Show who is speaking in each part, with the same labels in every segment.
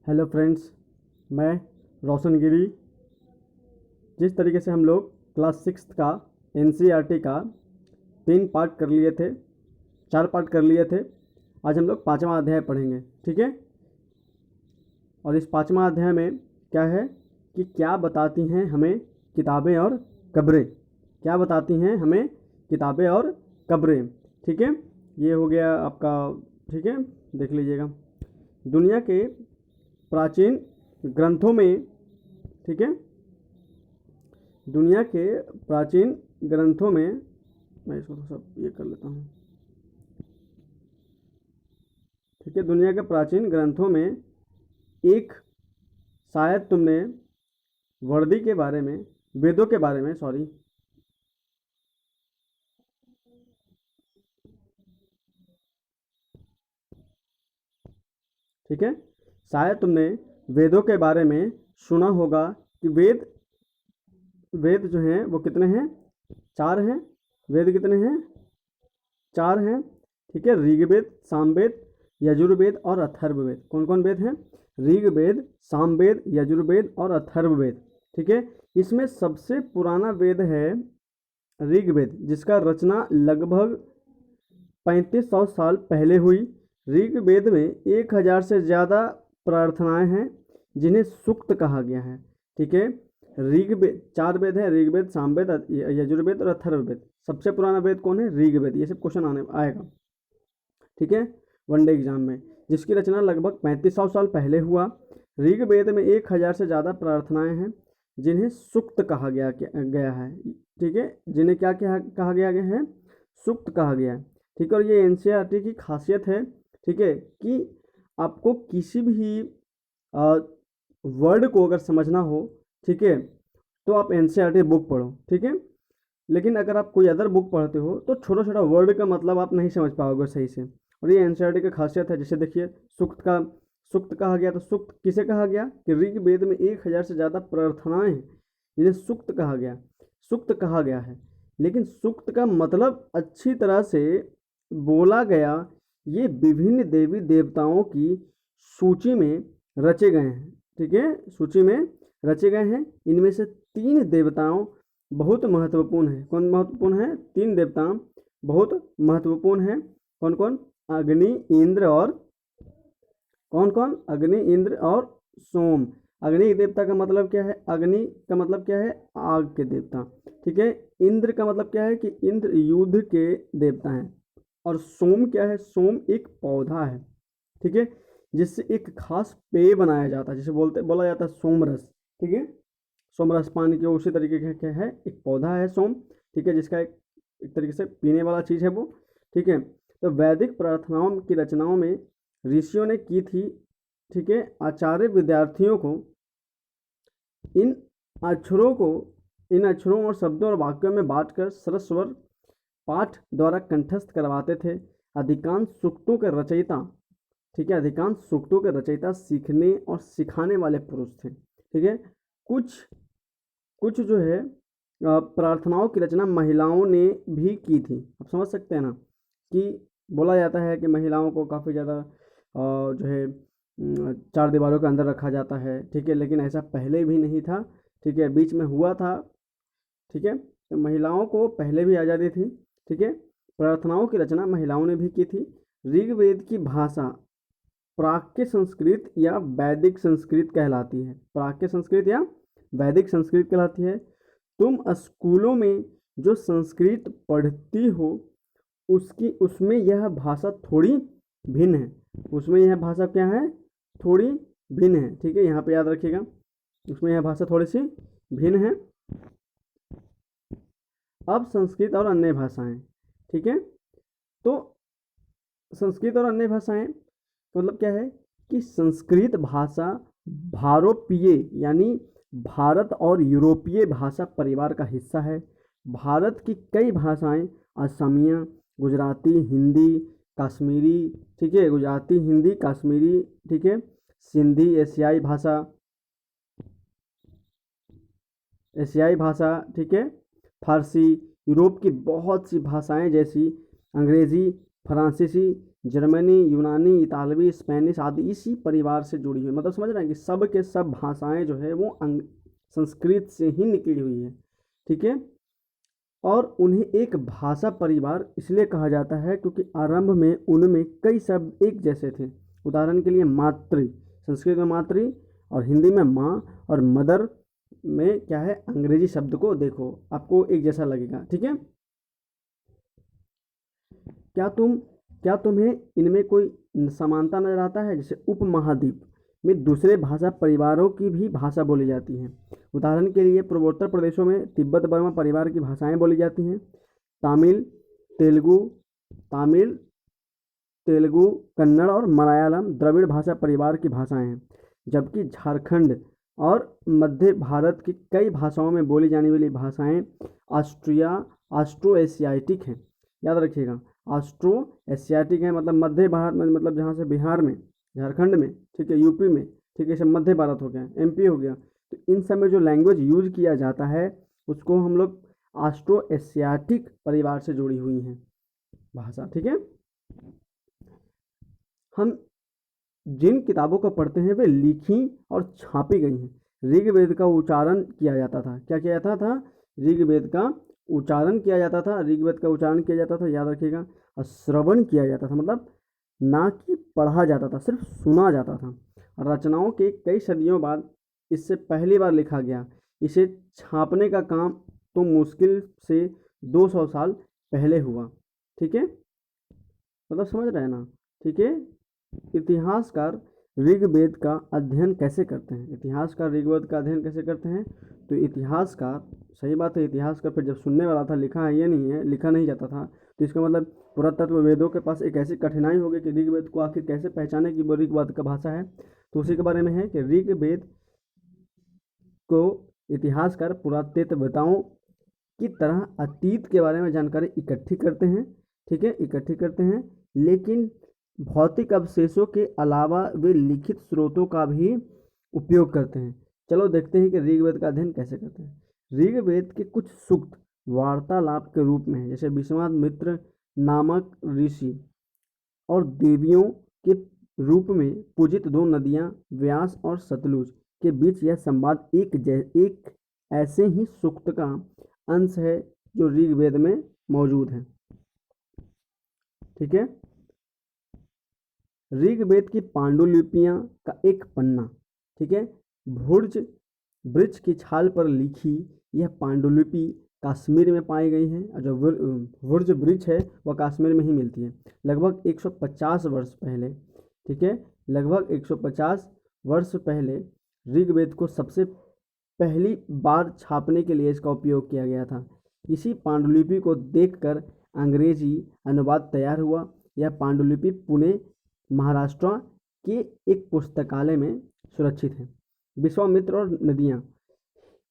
Speaker 1: Hello friends, मैं रोशन गिरी। जिस तरीके से हम लोग क्लास सिक्स का एनसीईआरटी का 3 पार्ट कर लिए थे, 4 पार्ट कर लिए थे। आज हम लोग 5वां अध्याय पढ़ेंगे, ठीक है। और इस 5वां अध्याय में क्या है कि क्या बताती हैं हमें किताबें और कब्रें, क्या बताती हैं हमें किताबें और कब्रें, ठीक है। ये हो गया आपका, ठीक है, देख लीजिएगा। दुनिया के प्राचीन ग्रंथों में, ठीक है, दुनिया के प्राचीन ग्रंथों में, मैं इसको थोड़ा सा ये कर लेता हूँ, ठीक है। दुनिया के प्राचीन ग्रंथों में एक, शायद तुमने वर्दी के बारे में, वेदों के बारे में, सॉरी, ठीक है, शायद तुमने वेदों के बारे में सुना होगा कि वेद वेद जो हैं वो कितने हैं? 4 हैं। वेद कितने हैं? 4 हैं, ठीक है। ऋग्वेद, सामवेद, यजुर्वेद और अथर्ववेद। कौन कौन वेद हैं? ऋग्वेद, सामवेद, यजुर्वेद और अथर्ववेद, ठीक है। इसमें सबसे पुराना वेद है ऋग्वेद, जिसका रचना लगभग 3500 साल पहले हुई। ऋग्वेद में 1000 से ज़्यादा प्रार्थनाएं हैं जिन्हें सूक्त कहा गया है, ठीक है। ऋग्वेद, 4 वेद हैं, ऋग्वेद, सामवेद, यजुर्वेद और अथर्ववेद। सबसे पुराना वेद कौन है? ऋग्वेद। ये सब क्वेश्चन आने आएगा, ठीक है, वनडे एग्जाम में। जिसकी रचना लगभग 3500 साल पहले हुआ। ऋग्वेद में 1000 से ज़्यादा प्रार्थनाएं हैं जिन्हें सूक्त कहा गया है, ठीक है। जिन्हें क्या कहा गया है? सूक्त कहा गया है, ठीक है। और ये एनसीईआरटी की खासियत है, ठीक है, कि आपको किसी भी वर्ड को अगर समझना हो, ठीक है, तो आप एनसीईआरटी बुक पढ़ो, ठीक है। लेकिन अगर आप कोई अदर बुक पढ़ते हो तो छोटा छोटा वर्ड का मतलब आप नहीं समझ पाओगे सही से। और ये एनसीईआरटी की खासियत है। जैसे देखिए, सूक्त कहा गया, तो सूक्त किसे कहा गया? कि ऋग्वेद में 1000 से ज़्यादा प्रार्थनाएं हैं जिन्हें सूक्त कहा गया है। लेकिन सूक्त का मतलब अच्छी तरह से बोला गया, ये विभिन्न देवी देवताओं की सूची में रचे गए हैं, ठीक है, सूची में रचे गए हैं। इनमें से 3 देवताओं बहुत महत्वपूर्ण है। कौन महत्वपूर्ण है? 3 देवता बहुत महत्वपूर्ण है। कौन कौन? अग्नि, इंद्र और कौन कौन? अग्नि, इंद्र और सोम। अग्नि के देवता का मतलब क्या है? अग्नि का मतलब क्या है? आग के देवता, ठीक है। इंद्र का मतलब क्या है? कि इंद्र युद्ध के देवता हैं। और सोम क्या है? सोम एक पौधा है, ठीक है, जिससे एक खास पेय बनाया जाता है, जिसे बोला जाता है सोमरस, ठीक है। सोमरस पानी के उसी तरीके का क्या है? एक पौधा है सोम, ठीक है, जिसका एक तरीके से पीने वाला चीज़ है वो, ठीक है। तो वैदिक प्रार्थनाओं की रचनाओं में ऋषियों ने की थी, ठीक है। आचार्य विद्यार्थियों को इन अक्षरों को इन अक्षरों और शब्दों और वाक्यों में बांटकर सरस्वर पाठ द्वारा कंठस्थ करवाते थे। अधिकांश सूक्तों के रचयिता, ठीक है, अधिकांश सूक्तों के रचयिता सीखने और सिखाने वाले पुरुष थे, ठीक है। कुछ कुछ जो है प्रार्थनाओं की रचना महिलाओं ने भी की थी। आप समझ सकते हैं ना, कि बोला जाता है कि महिलाओं को काफ़ी ज़्यादा जो है 4 दीवारों के अंदर रखा जाता है, ठीक है। लेकिन ऐसा पहले भी नहीं था, ठीक है, बीच में हुआ था, ठीक है। तो महिलाओं को पहले भी आज़ादी थी, ठीक है। प्रार्थनाओं की रचना महिलाओं ने भी की थी। ऋग्वेद की भाषा प्राक्य संस्कृत या वैदिक संस्कृत कहलाती है। प्राक्य संस्कृत या वैदिक संस्कृत कहलाती है। तुम स्कूलों में जो संस्कृत पढ़ती हो उसमें यह भाषा थोड़ी भिन्न है। उसमें यह भाषा क्या है? थोड़ी भिन्न है, ठीक है, यहाँ पे याद रखिएगा। उसमें यह भाषा थोड़ी सी भिन्न है। अब संस्कृत और अन्य भाषाएं, ठीक है। तो संस्कृत और अन्य भाषाएं मतलब क्या है? कि संस्कृत भाषा भारोपीय यानी भारत और यूरोपीय भाषा परिवार का हिस्सा है। भारत की कई भाषाएं असमिया, गुजराती, हिंदी, कश्मीरी, ठीक है, गुजराती, हिंदी, कश्मीरी, ठीक है, सिंधी, एशियाई भाषा, ठीक है, फारसी, यूरोप की बहुत सी भाषाएं जैसी अंग्रेज़ी, फ्रांसीसी, जर्मनी, यूनानी, इतालवी, स्पेनिश आदि इसी परिवार से जुड़ी हुई, मतलब समझ रहे हैं कि सब के सब भाषाएं जो है वो संस्कृत से ही निकली हुई है। ठीक है, और उन्हें एक भाषा परिवार इसलिए कहा जाता है क्योंकि आरंभ में उनमें कई शब्द एक जैसे थे। उदाहरण के लिए मातृ, संस्कृत में मातृ और हिंदी में माँ, और मदर में क्या है, अंग्रेजी शब्द को देखो आपको एक जैसा लगेगा। ठीक है, क्या तुम क्या तुम्हें इनमें कोई समानता नजर आता है? जैसे उपमहाद्वीप में दूसरे भाषा परिवारों की भी भाषा बोली जाती है। उदाहरण के लिए पूर्वोत्तर प्रदेशों में तिब्बत बर्मा परिवार की भाषाएं बोली जाती हैं। तमिल तेलुगु तमिल तेलुगु, कन्नड़ और मलयालम द्रविड़ भाषा परिवार की भाषाएं हैं, जबकि झारखंड और मध्य भारत की कई भाषाओं में बोली जाने वाली भाषाएं ऑस्ट्रो एशियाटिक हैं। याद रखिएगा, ऑस्ट्रो एशियाटिक है, मतलब मध्य भारत में, मतलब जहाँ से बिहार में, झारखंड में, ठीक है, यूपी में, ठीक है, सब मध्य भारत हो गया, एमपी हो गया। तो इन सब में जो लैंग्वेज यूज किया जाता है उसको हम लोग ऑस्ट्रो एशियाटिक परिवार से जुड़ी हुई हैं भाषा। ठीक है, हम जिन किताबों को पढ़ते हैं वे लिखी और छापी गई हैं। ऋग्वेद का उच्चारण किया जाता था। क्या किया जाता था? ऋग्वेद का उच्चारण किया जाता था। ऋग्वेद का उच्चारण किया जाता था, याद रखिएगा, और श्रवण किया जाता था, मतलब ना कि पढ़ा जाता था, सिर्फ सुना जाता था। रचनाओं के कई सदियों बाद इससे पहली बार लिखा गया। इसे छापने का काम तो मुश्किल से 200 साल पहले हुआ। ठीक है, मतलब समझ रहे हैं ना? ठीक है, इतिहासकार ऋग्वेद का अध्ययन कैसे करते हैं? इतिहासकार ऋग्वेद का अध्ययन कैसे करते हैं? तो इतिहासकार, सही बात है, इतिहासकार फिर जब सुनने वाला था, लिखा है ये नहीं है, लिखा नहीं जाता था, तो इसका मतलब पुरातत्व वेदों के पास एक ऐसी कठिनाई होगी कि ऋग्वेद को आखिर कैसे पहचाने कि वो ऋग्वेद का भाषा है। तो उसी के बारे में है कि ऋग्वेद को इतिहासकार पुरातत्ववेताओं की तरह अतीत के बारे में जानकारी इकट्ठी करते हैं। ठीक है, इकट्ठी करते हैं, लेकिन भौतिक अवशेषों के अलावा वे लिखित स्रोतों का भी उपयोग करते हैं। चलो देखते हैं कि ऋग्वेद का अध्ययन कैसे करते हैं। ऋग्वेद के कुछ सूक्त वार्तालाप के रूप में है, जैसे विश्वामित्र नामक ऋषि और देवियों के रूप में पूजित दो नदियां व्यास और सतलुज के बीच यह संवाद एक ऐसे ही सूक्त का अंश है जो ऋग्वेद में मौजूद है। ठीक है, ऋग्वेद की पांडुलिपियां का एक पन्ना, ठीक है, भुर्ज वृक्ष की छाल पर लिखी यह पांडुलिपि कश्मीर में पाई गई है, और जो भुर्ज वृक्ष है वह कश्मीर में ही मिलती है। लगभग 150 वर्ष पहले, ठीक है, लगभग 150 वर्ष पहले ऋग्वेद को सबसे पहली बार छापने के लिए इसका उपयोग किया गया था। इसी पांडुलिपि को देखकर अंग्रेजी अनुवाद तैयार हुआ। यह पांडुलिपि पुणे महाराष्ट्र के एक पुस्तकालय में सुरक्षित है। विश्वामित्र और नदियाँ।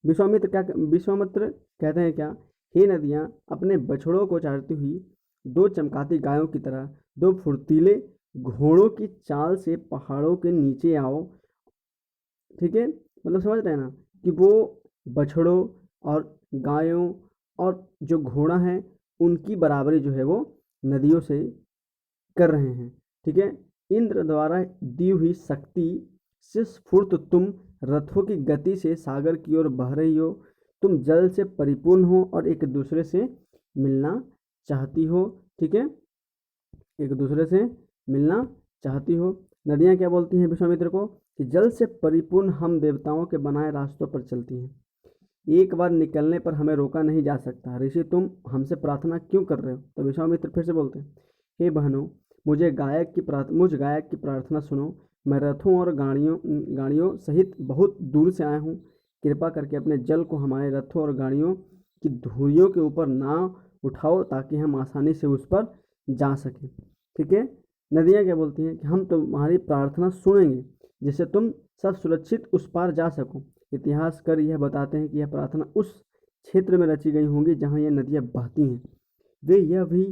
Speaker 1: विश्वामित्र कहते हैं क्या? हे नदियाँ, अपने बछड़ों को चारती हुई दो चमकाती गायों की तरह दो फुर्तीले घोड़ों की चाल से पहाड़ों के नीचे आओ। ठीक है, मतलब समझ रहे हैं ना कि वो बछड़ों और गायों और जो घोड़ा है उनकी बराबरी जो है वो नदियों से कर रहे हैं। ठीक है, इंद्र द्वारा दी हुई शक्ति से स्फूर्त तुम रथों की गति से सागर की ओर बह रही हो। तुम जल से परिपूर्ण हो और एक दूसरे से मिलना चाहती हो। ठीक है, एक दूसरे से मिलना चाहती हो। नदियाँ क्या बोलती हैं विश्वामित्र को कि जल से परिपूर्ण हम देवताओं के बनाए रास्तों पर चलती हैं। एक बार निकलने पर हमें रोका नहीं जा सकता। ऋषि, तुम हमसे प्रार्थना क्यों कर रहे हो? तो विश्वामित्र फिर से बोलते हैं, हे बहनों, मुझ गायक की प्रार्थना सुनो। मैं रथों और गाड़ियों सहित बहुत दूर से आया हूँ। कृपा करके अपने जल को हमारे रथों और गाड़ियों की धुरियों के ऊपर ना उठाओ ताकि हम आसानी से उस पर जा सकें। ठीक है, नदियाँ क्या बोलती हैं कि हम तुम्हारी प्रार्थना सुनेंगे जिससे तुम सब सुरक्षित उस पार जा सको। इतिहासकार यह बताते हैं कि यह प्रार्थना उस क्षेत्र में रची गई होंगी जहाँ ये नदियाँ बहती हैं। वे यह भी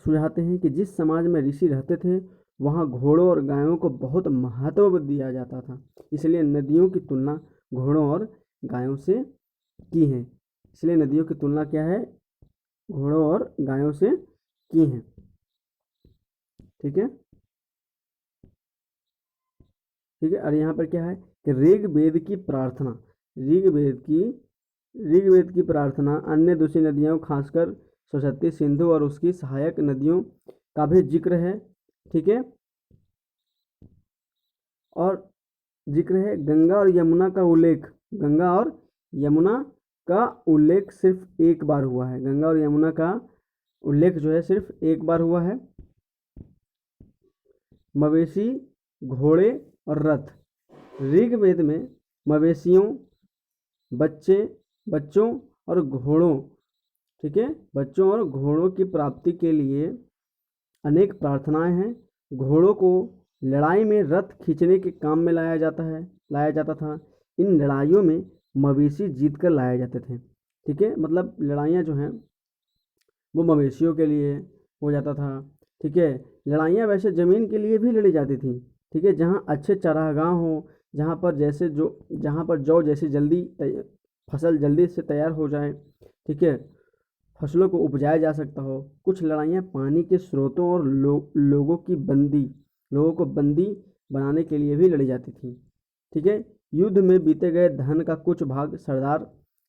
Speaker 1: सुझाते हैं कि जिस समाज में ऋषि रहते थे वहाँ घोड़ों और गायों को बहुत महत्व दिया जाता था, इसलिए नदियों की तुलना घोड़ों और गायों से की है। इसलिए नदियों की तुलना क्या है? घोड़ों और गायों से की है। ठीक है, ठीक है। और यहाँ पर क्या है कि ऋग्वेद की प्रार्थना, ऋग्वेद की ऋग्वेद की प्रार्थना अन्य दूसरी नदियों खासकर सरस्वती, सिंधु और उसकी सहायक नदियों का भी जिक्र है, ठीक है। और जिक्र है गंगा और यमुना का उल्लेख, गंगा और यमुना का उल्लेख सिर्फ एक बार हुआ है, गंगा और यमुना का उल्लेख जो है सिर्फ एक बार हुआ है। मवेशी, घोड़े और रथ, ऋग्वेद में मवेशियों, बच्चे बच्चों और घोड़ों, ठीक है, बच्चों और घोड़ों की प्राप्ति के लिए अनेक प्रार्थनाएं हैं। घोड़ों को लड़ाई में रथ खींचने के काम में लाया जाता था। इन लड़ाइयों में मवेशी जीत कर लाए जाते थे, ठीक है, मतलब लड़ाइयाँ जो हैं वो मवेशियों के लिए हो जाता था, ठीक है। लड़ाइयाँ वैसे ज़मीन के लिए भी लड़ी जाती थी, ठीक है, जहाँ अच्छे चारागाह हो, जहाँ पर जौ जैसी फसल जल्दी से तैयार हो जाए, ठीक है, फसलों को उपजाया जा सकता हो। कुछ लड़ाइयाँ पानी के स्रोतों और लोगों को बंदी बनाने के लिए भी लड़ी जाती थी, ठीक है। युद्ध में बीते गए धन का कुछ भाग सरदार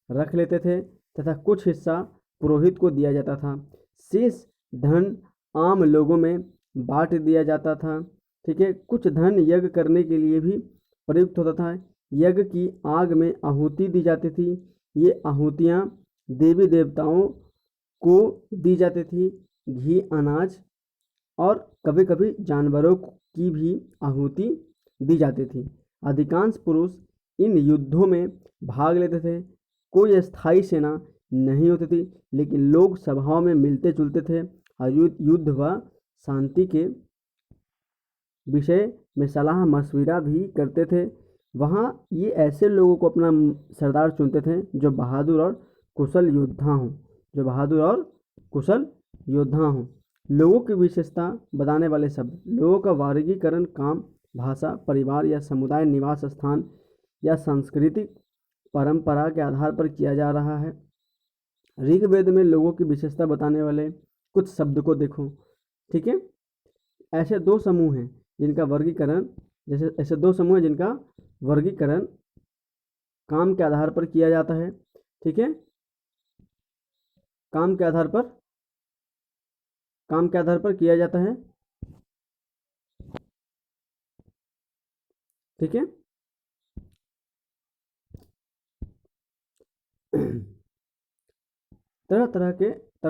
Speaker 1: रख लेते थे तथा कुछ हिस्सा पुरोहित को दिया जाता था। शेष धन आम लोगों में बांट दिया जाता था, ठीक है। कुछ धन यज्ञ करने के लिए भी प्रयुक्त होता था। यज्ञ की आग में आहुति दी जाती थी। ये आहुतियाँ देवी देवताओं को दी जाती थी। घी, अनाज और कभी कभी जानवरों की भी आहुति दी जाती थी। अधिकांश पुरुष इन युद्धों में भाग लेते थे। कोई स्थायी सेना नहीं होती थी, लेकिन लोग सभाओं में मिलते जुलते थे और युद्ध व शांति के विषय में सलाह मशविरा भी करते थे। वहाँ ये ऐसे लोगों को अपना सरदार चुनते थे जो बहादुर और कुशल योद्धा हों। लोगों की विशेषता बताने वाले शब्द, लोगों का वर्गीकरण काम, भाषा, परिवार या समुदाय, निवास स्थान या सांस्कृतिक परंपरा के आधार पर किया जा रहा है। ऋग्वेद में लोगों की विशेषता बताने वाले कुछ शब्द को देखो, ठीक है। ऐसे दो समूह हैं जिनका वर्गीकरण काम के आधार पर किया जाता है, ठीक है। काम के आधार पर किया जाता है, ठीक है। तरह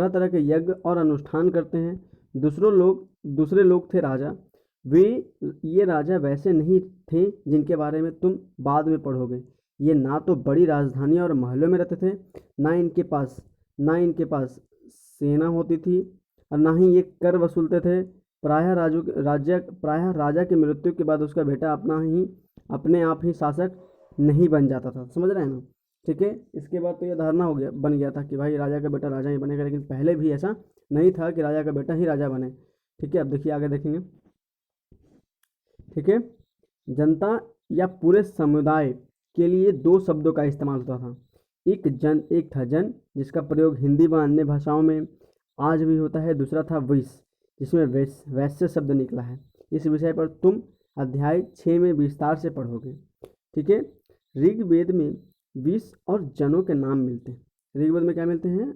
Speaker 1: तरह के यज्ञ और अनुष्ठान करते हैं। दूसरे लोग थे राजा। ये राजा वैसे नहीं थे जिनके बारे में तुम बाद में पढ़ोगे। ये ना तो बड़ी राजधानी और महलों में रहते थे, ना इनके पास सेना होती थी और ना ही ये कर वसूलते थे। प्रायः राजा की मृत्यु के बाद उसका बेटा अपने आप ही शासक नहीं बन जाता था, समझ रहे हैं ना, ठीक है। इसके बाद तो ये धारणा बन गया था कि भाई राजा का बेटा राजा ही बनेगा, लेकिन पहले भी ऐसा नहीं था कि राजा का बेटा ही राजा बने, ठीक है। अब देखिए आगे देखेंगे, ठीक है। जनता या पूरे समुदाय के लिए दो शब्दों का इस्तेमाल होता था। एक था जन, जिसका प्रयोग हिंदी व अन्य भाषाओं में आज भी होता है। दूसरा था विष, जिसमें वैश्य शब्द निकला है। इस विषय पर तुम अध्याय 6 में विस्तार से पढ़ोगे, ठीक है। ऋग्वेद में विष और जनों के नाम मिलते हैं। ऋग्वेद में क्या मिलते हैं?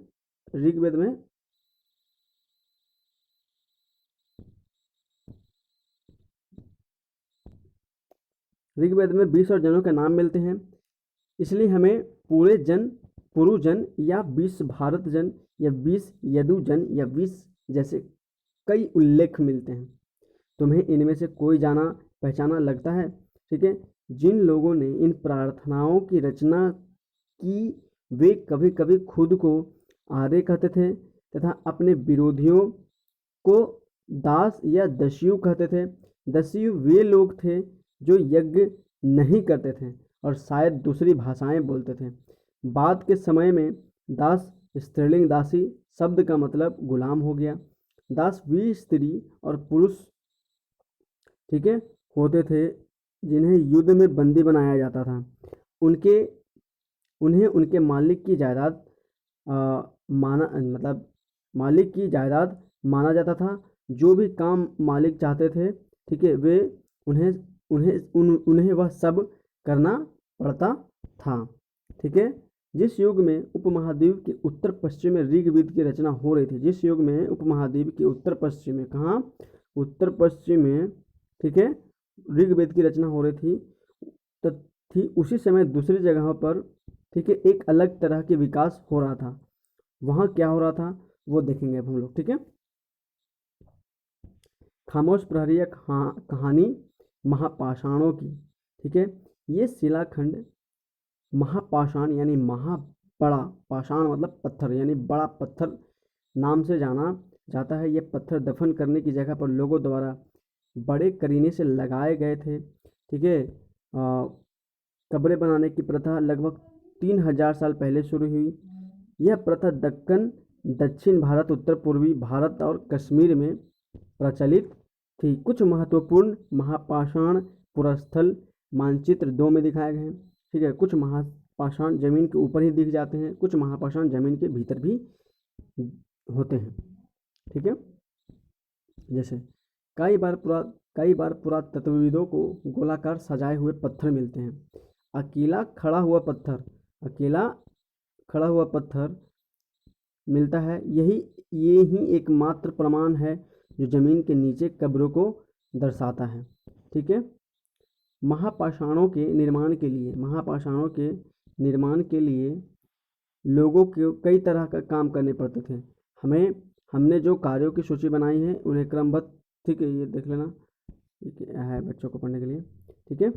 Speaker 1: ऋग्वेद में विष और जनों के नाम मिलते हैं। इसलिए हमें पुरुजन या विष भारत जन या विष यदुजन या विष जैसे कई उल्लेख मिलते हैं। तुम्हें इनमें से कोई जाना पहचाना लगता है, ठीक है। जिन लोगों ने इन प्रार्थनाओं की रचना की वे कभी कभी खुद को आर्य कहते थे तथा अपने विरोधियों को दास या दस्यु कहते थे। दस्यु वे लोग थे जो यज्ञ नहीं करते थे और शायद दूसरी भाषाएं बोलते थे। बाद के समय में दास स्त्रीलिंग दासी शब्द का मतलब गुलाम हो गया। दास वे स्त्री और पुरुष, ठीक है, होते थे जिन्हें युद्ध में बंदी बनाया जाता था। उन्हें उनके मालिक की जायदाद माना जाता था जो भी काम मालिक चाहते थे, ठीक है, वे उन्हें उन्हें वह सब करना पड़ता था। ठीक है। जिस युग में उपमहाद्वीप के उत्तर पश्चिम में ऋग्वेद की रचना हो रही थी, जिस युग में उपमहाद्वीप के उत्तर पश्चिम में, कहाँ, उत्तर पश्चिम में, ठीक है, ऋग्वेद की रचना हो रही थी, थी उसी समय दूसरी जगहों पर, ठीक है, एक अलग तरह के विकास हो रहा था। वहाँ क्या हो रहा था वो देखेंगे अब हम लोग। ठीक है। खामोश प्रहरी या कहानी महापाषाणों की। ठीक है। ये शिलाखंड महापाषाण यानी बड़ा पाषाण मतलब पत्थर यानी बड़ा पत्थर नाम से जाना जाता है। ये पत्थर दफन करने की जगह पर लोगों द्वारा बड़े करीने से लगाए गए थे। ठीक है। कब्रें बनाने की प्रथा लगभग 3000 साल पहले शुरू हुई। यह प्रथा दक्षिण भारत, उत्तर पूर्वी भारत और कश्मीर में प्रचलित थी। कुछ महत्वपूर्ण महापाषाण पुरस्थल मानचित्र 2 में दिखाए गए हैं। ठीक है। कुछ महापाषाण जमीन के ऊपर ही दिख जाते हैं, कुछ महापाषाण जमीन के भीतर भी होते हैं। ठीक है। जैसे कई बार पुरातत्वविदों को गोलाकार सजाए हुए पत्थर मिलते हैं। अकेला खड़ा हुआ पत्थर मिलता है। ये ही एकमात्र प्रमाण है जो जमीन के नीचे कब्रों को दर्शाता है। ठीक है। महापाषाणों के निर्माण के लिए लोगों को कई तरह का काम करने पड़ते थे। हमने जो कार्यों की सूची बनाई है उन्हें क्रमबद्ध, ठीक है, ये देख लेना, ठीक है बच्चों को पढ़ने के लिए। ठीक है।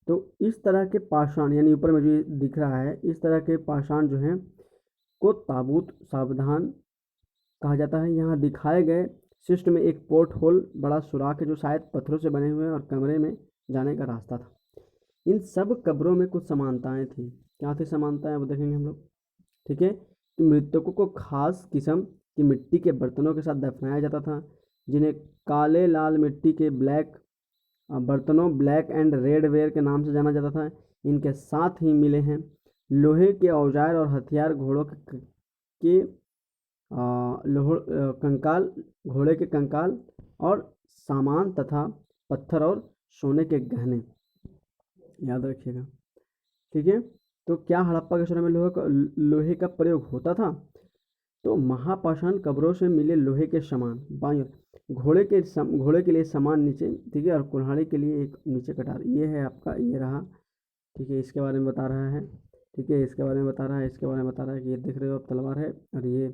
Speaker 1: तो इस तरह के पाषाण यानी ऊपर में जो दिख रहा है, इस तरह के पाषाण जो हैं को ताबूत सावधान कहा जाता है। यहाँ दिखाए गए शिष्ट में एक पोर्ट होल बड़ा सुराख है जो शायद पत्थरों से बने हुए और कमरे में जाने का रास्ता था। इन सब कब्रों में कुछ समानताएं थी। क्या थी समानताएं वो देखेंगे हम लोग। ठीक है। कि मृतकों को खास किस्म की मिट्टी के बर्तनों के साथ दफनाया जाता था, जिन्हें काले लाल मिट्टी के बर्तनों ब्लैक एंड रेड वेयर के नाम से जाना जाता था। इनके साथ ही मिले हैं लोहे के औजार और हथियार, घोड़े के कंकाल और सामान तथा पत्थर और सोने के गहने, याद रखिएगा। ठीक है। तो क्या हड़प्पा के समय में लोहे का प्रयोग होता था? तो महापाषाण कब्रों से मिले लोहे के सामान, घोड़े के लिए सामान नीचे, ठीक है, और कुल्हाड़ी के लिए एक नीचे कटार, ये है आपका, ये रहा। ठीक है। इसके बारे में बता रहा है, ठीक है, इसके बारे में बता रहा है कि ये देख रहे हो आप तलवार है और ये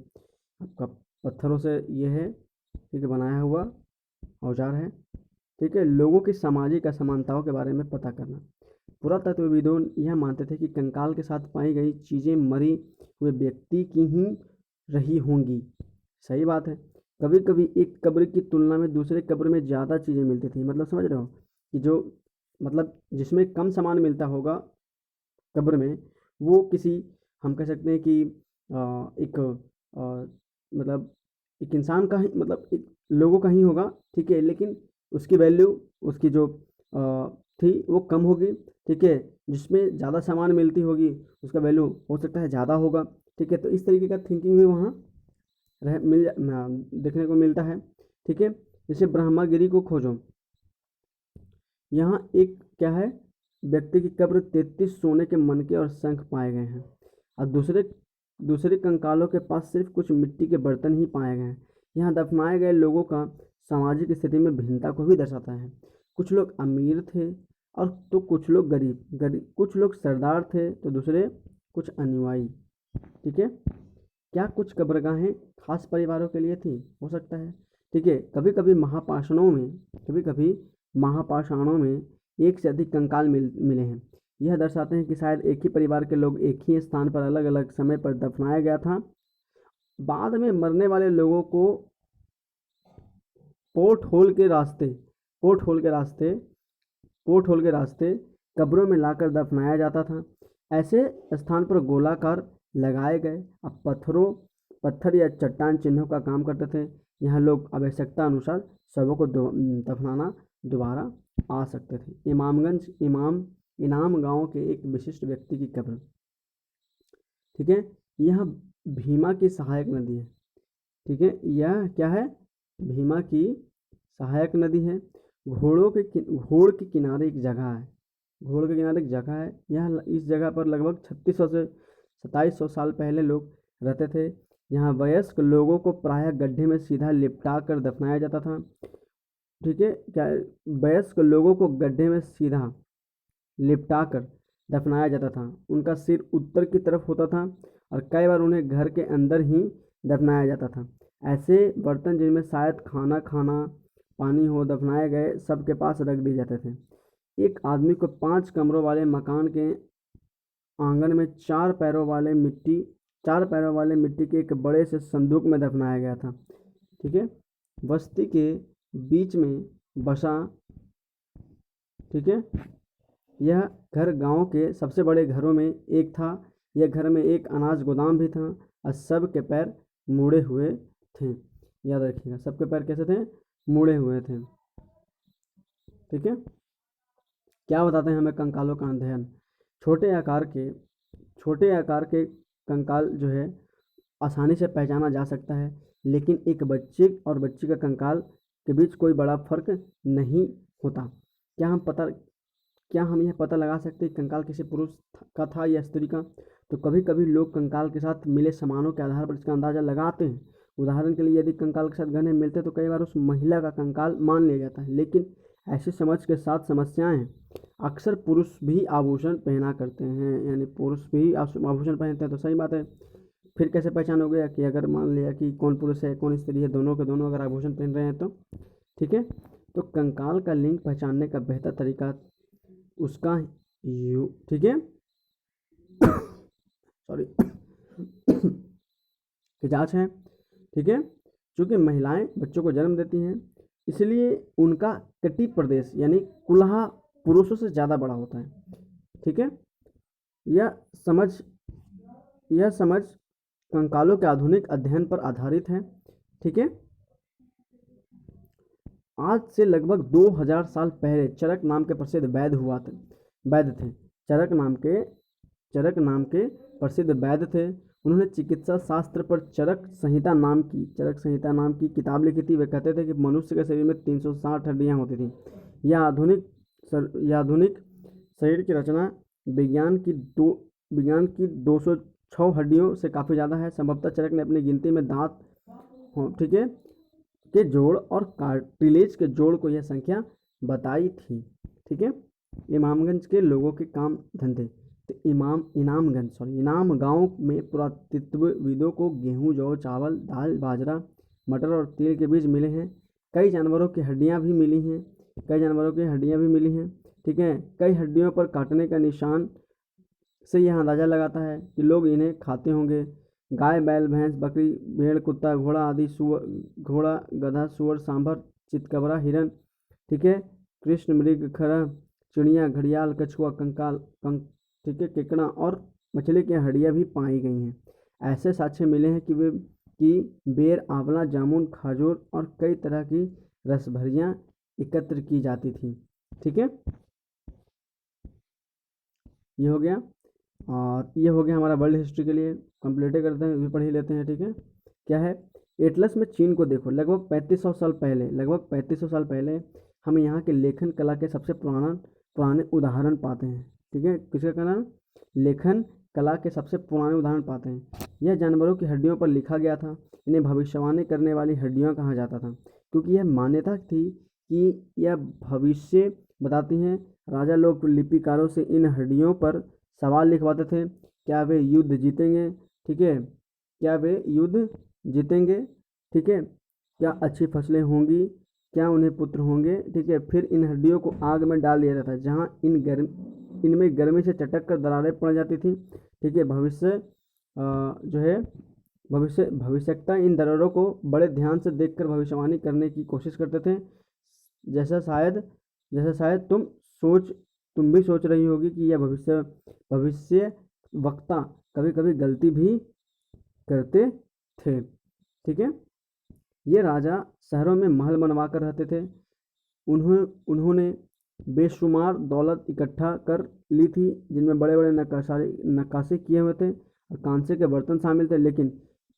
Speaker 1: आपका पत्थरों से ये है, ठीक है, बनाया हुआ औजार है। ठीक है। लोगों की सामाजिक असमानताओं के बारे में पता करना। पुरातत्वविदों यह मानते थे कि कंकाल के साथ पाई गई चीज़ें मरी हुए व्यक्ति की ही रही होंगी। सही बात है। कभी कभी एक कब्र की तुलना में दूसरे कब्र में ज़्यादा चीज़ें मिलती थी। मतलब समझ रहे हो कि जो मतलब जिसमें कम सामान मिलता होगा कब्र में, वो किसी, हम कह सकते हैं कि एक मतलब एक इंसान का ही, मतलब एक लोगों का ही होगा। ठीक है। लेकिन उसकी वैल्यू, उसकी जो थी वो कम होगी। ठीक है। जिसमें ज़्यादा सामान मिलती होगी उसका वैल्यू हो सकता है ज़्यादा होगा। ठीक है। तो इस तरीके का थिंकिंग भी वहाँ देखने को मिलता है। ठीक है। जैसे ब्रह्मागिरी को खोजो, यहाँ एक क्या है, व्यक्ति की कब्र 33 सोने के मनके और शंख पाए गए हैं और दूसरे कंकालों के पास सिर्फ कुछ मिट्टी के बर्तन ही पाए गए हैं। यहाँ दफनाए गए लोगों का सामाजिक स्थिति में भिन्नता को भी दर्शाता है। कुछ लोग अमीर थे और तो कुछ लोग गरीब, कुछ लोग सरदार थे तो दूसरे कुछ अनुयायी। ठीक है। क्या कुछ कब्रगाहें खास परिवारों के लिए थी? हो सकता है। ठीक है। कभी कभी महापाषाणों में एक से अधिक कंकाल मिले हैं। यह दर्शाते हैं कि शायद एक ही परिवार के लोग एक ही स्थान पर अलग अलग समय पर दफनाया गया था। बाद में मरने वाले लोगों को पोर्ट होल के रास्ते कब्रों में लाकर दफनाया जाता था। ऐसे स्थान पर गोलाकार लगाए गए अब पत्थर या चट्टान चिन्हों का काम करते थे। यहाँ लोग आवश्यकता अनुसार शवों को दफनाना दोबारा आ सकते थे। इनाम गांव के एक विशिष्ट व्यक्ति की कब्र। ठीक है। यह भीमा की सहायक नदी है। ठीक है। यह क्या है, भीमा की सहायक नदी है। घोड़ के किनारे एक जगह है, घोड़ के किनारे एक जगह है। यह इस जगह पर लगभग 3600 से 2700 साल पहले लोग रहते थे। यहाँ वयस्क लोगों को प्रायः गड्ढे में सीधा लिपटा कर दफनाया जाता था। ठीक है, क्या वयस्क लोगों को गड्ढे में सीधा लिपटा कर दफनाया जाता था। उनका सिर उत्तर की तरफ होता था और कई बार उन्हें घर के अंदर ही दफनाया जाता था। ऐसे बर्तन जिनमें शायद खाना पानी हो, दफनाए गए सबके पास रख दिए जाते थे। एक आदमी को 5 कमरों वाले मकान के आंगन में 4 पैरों वाले मिट्टी के एक बड़े से संदूक में दफनाया गया था। ठीक है, बस्ती के बीच में बसा, ठीक है, यह घर गांव के सबसे बड़े घरों में एक था। यह घर में एक अनाज गोदाम भी था और सबके पैर मुड़े हुए थे। याद रखिएगा, सबके पैर कैसे थे, मुड़े हुए थे। ठीक है, क्या बताते हैं हमें कंकालों का अध्ययन। छोटे आकार के कंकाल जो है आसानी से पहचाना जा सकता है, लेकिन एक बच्चे और बच्ची का कंकाल के बीच कोई बड़ा फर्क नहीं होता। क्या हम यह पता लगा सकते हैं कंकाल किसी पुरुष का था या स्त्री का? तो कभी कभी लोग कंकाल के साथ मिले सामानों के आधार पर इसका अंदाजा लगाते हैं। उदाहरण के लिए, यदि कंकाल के साथ गहने मिलते तो कई बार उस महिला का कंकाल मान लिया जाता है। लेकिन ऐसी समझ के साथ समस्याएं हैं। अक्सर पुरुष भी आभूषण पहना करते हैं, यानी पुरुष भी आभूषण पहनते हैं, तो सही बात है। फिर कैसे पहचान हो गया कि अगर मान लिया कि कौन पुरुष है कौन स्त्री है, दोनों के दोनों अगर आभूषण पहन रहे हैं तो? ठीक है, तो कंकाल का लिंग पहचानने का बेहतर तरीका उसका ठीक है सॉरी की जांच है। ठीक है, चूंकि महिलाएं बच्चों को जन्म देती हैं, इसलिए उनका कटी प्रदेश यानी कुल्हा पुरुषों से ज़्यादा बड़ा होता है। ठीक है, यह समझ कंकालों के आधुनिक अध्ययन पर आधारित है। ठीक है, आज से लगभग 2000 साल पहले चरक नाम के प्रसिद्ध वैद्य थे। चरक नाम के प्रसिद्ध वैद्य थे। उन्होंने चिकित्सा शास्त्र पर चरक संहिता नाम की किताब लिखी थी। वे कहते थे कि मनुष्य के शरीर में 360 हड्डियां होती थी। यह आधुनिक शरीर की रचना विज्ञान की 206 हड्डियों से काफ़ी ज़्यादा है। संभवतः चरक ने अपनी गिनती में दांत, ठीक है, के जोड़ और कार्टिलेज के जोड़ को यह संख्या बताई थी। ठीक है, इमामगंज के लोगों के काम धंधे। तो इनाम गांव में पुरातत्वविदों को गेहूं, जौ, चावल, दाल, बाजरा, मटर और तेल के बीज मिले हैं। कई जानवरों की हड्डियां भी मिली हैं। ठीक है, कई हड्डियों पर काटने का निशान से यह अंदाज़ा लगाता है कि लोग इन्हें खाते होंगे। गाय, बैल, भैंस, बकरी, भेड़, कुत्ता, घोड़ा आदि, घोड़ा, गधा, सुअर, सांभर, चितकबरा, हिरन, ठीक है, कृष्ण मृग, खरह, चिड़िया, घड़ियाल, कछुआ, ठीक है, केकड़ा और मछली की हड्डियां भी पाई गई हैं। ऐसे साक्ष्य मिले हैं कि बेर, आंवला, जामुन, खजूर और कई तरह की रसभरियां एकत्र की जाती थी। ठीक है, ये हो गया। और ये हो गया हमारा वर्ल्ड हिस्ट्री के लिए। कंप्लीट करते हैं, भी पढ़ ही लेते हैं। ठीक है, क्या है, एटलस में चीन को देखो। लगभग 3500 साल पहले हम यहाँ के लेखन कला के सबसे पुराने उदाहरण पाते हैं। ठीक है, किसका कारण, लेखन कला के सबसे पुराने उदाहरण पाते हैं। यह जानवरों की हड्डियों पर लिखा गया था। इन्हें भविष्यवाणी करने वाली हड्डियाँ कहा जाता था, क्योंकि यह मान्यता थी कि यह भविष्य बताती हैं। राजा लोग लिपिकारों से इन हड्डियों पर सवाल लिखवाते थे। क्या वे युद्ध जीतेंगे? ठीक है, ठीक है, क्या अच्छी फसलें होंगी? क्या उन्हें पुत्र होंगे? ठीक है, फिर इन हड्डियों को आग में डाल दिया जाता है, जहाँ इनमें गर्मी से चटक कर दरारें पड़ जाती थी। ठीक है, भविष्यवक्ता इन दरारों को बड़े ध्यान से देखकर भविष्यवाणी करने की कोशिश करते थे। जैसा शायद तुम भी सोच रही होगी कि यह भविष्य वक्ता कभी कभी गलती भी करते थे। ठीक है, ये राजा शहरों में महल बनवा कर रहते थे। उन्होंने बेशुमार दौलत इकट्ठा कर ली थी, जिनमें बड़े बड़े नक्काशे किए हुए थे और कांसे के बर्तन शामिल थे। लेकिन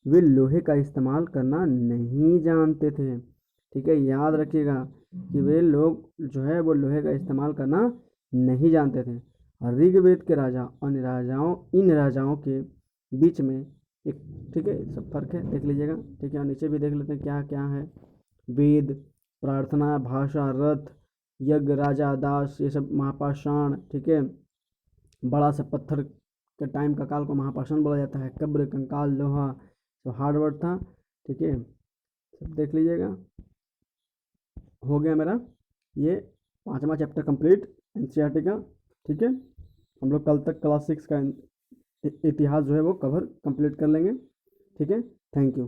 Speaker 1: वे लोहे का इस्तेमाल करना नहीं जानते थे। ठीक है, याद रखिएगा कि वे लोग जो है वो लोहे का इस्तेमाल करना नहीं जानते थे। और ऋग्वेद के राजा और इन राजाओं के बीच में एक, ठीक है, सब फर्क है, देख लीजिएगा। ठीक है, और नीचे भी देख लेते हैं क्या क्या है। वेद, प्रार्थना, भाषा, रथ, यज्ञ, राजा, दास, ये सब महापाषाण। ठीक है, बड़ा सा पत्थर के टाइम का काल को महापाषाण बोला जाता है। कब्र, कंकाल, लोहा, तो हार्डवर्ड था। ठीक है, सब देख लीजिएगा। हो गया मेरा ये 5वां चैप्टर कंप्लीट एनसीईआरटी का। ठीक है, हम लोग कल तक क्लास 6 का इतिहास जो है वो कवर कंप्लीट कर लेंगे। ठीक है, थैंक यू।